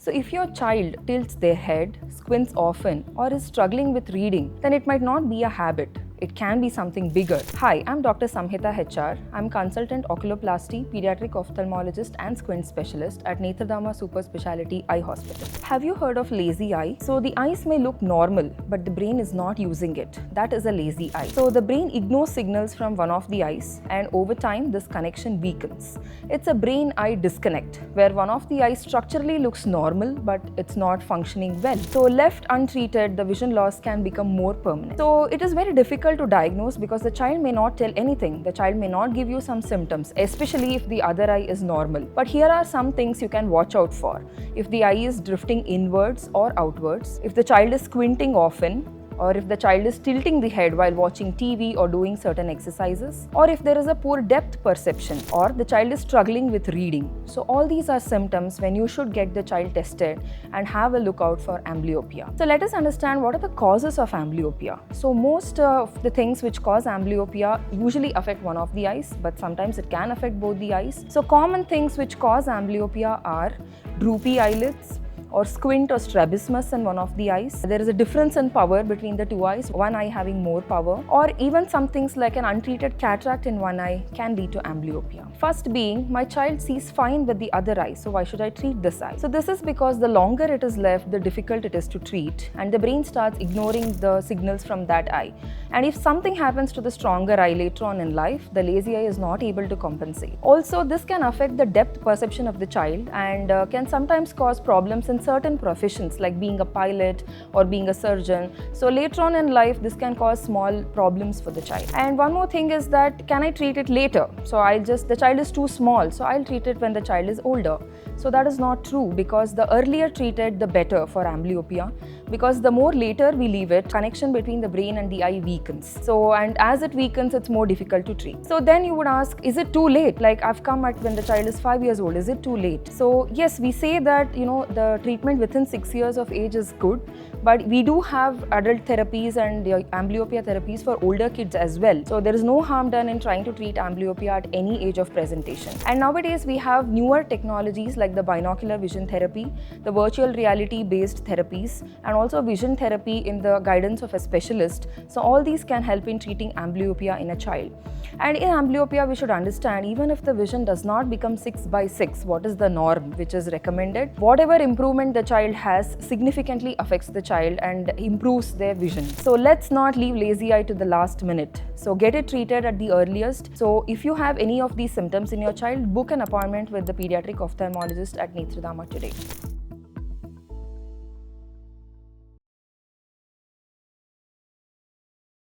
So if your child tilts their head, squints often, or is struggling with reading, then it might not be a habit. It can be something bigger. Hi, I'm Dr. Samhitha HR. I'm consultant Oculoplasty, Pediatric Ophthalmologist and Squint Specialist at Nethradhama Speciality Eye Hospital. Have you heard of lazy eye? So the eyes may look normal, but the brain is not using it. That is a lazy eye. So the brain ignores signals from one of the eyes, and over time this connection weakens. It's a brain-eye disconnect, where one of the eyes structurally looks normal, but it's not functioning well. So left untreated, the vision loss can become more permanent. So it is very difficult to diagnose because the child may not tell anything. The child may not give you some symptoms, especially if the other eye is normal. But here are some things you can watch out for. If the eye is drifting inwards or outwards, if the child is squinting often, or if the child is tilting the head while watching TV or doing certain exercises, or if there is a poor depth perception, or the child is struggling with reading. So all these are symptoms when you should get the child tested and have a look out for amblyopia. So let us understand what are the causes of amblyopia. So most of the things which cause amblyopia usually affect one of the eyes, but sometimes it can affect both the eyes. So common things which cause amblyopia are droopy eyelids, or squint or strabismus in one of the eyes. There is a difference in power between the two eyes, one eye having more power, or even some things like an untreated cataract in one eye can lead to amblyopia. First being, my child sees fine with the other eye, so why should I treat this eye? So this is because the longer it is left, the difficult it is to treat, and the brain starts ignoring the signals from that eye. And if something happens to the stronger eye later on in life, the lazy eye is not able to compensate. Also, this can affect the depth perception of the child and can sometimes cause problems in certain professions like being a pilot or being a surgeon. So later on in life, this can cause small problems for the child. And one more thing is that, can I treat it later? So the child is too small, so I'll treat it when the child is older. So that is not true, because the earlier treated, the better for amblyopia, because the more later we leave it, connection between the brain and the eye weakens. So, and as it weakens, it's more difficult to treat. So then you would ask, is it too late? Like, I've come at when the child is 5 years old, is it too late? So yes, we say that, the treatment within 6 years of age is good, but we do have adult therapies and amblyopia therapies for older kids as well. So there is no harm done in trying to treat amblyopia at any age of presentation. And nowadays we have newer technologies like the binocular vision therapy, the virtual reality based therapies, and also vision therapy in the guidance of a specialist. So all these can help in treating amblyopia in a child. And in amblyopia, we should understand, even if the vision does not become 6/6, what is the norm which is recommended? Whatever improvement the child has significantly affects the child and improves their vision. So let's not leave lazy eye to the last minute. So get it treated at the earliest. So if you have any of these symptoms in your child, book an appointment with the Pediatric Ophthalmologist at Nethradhama today.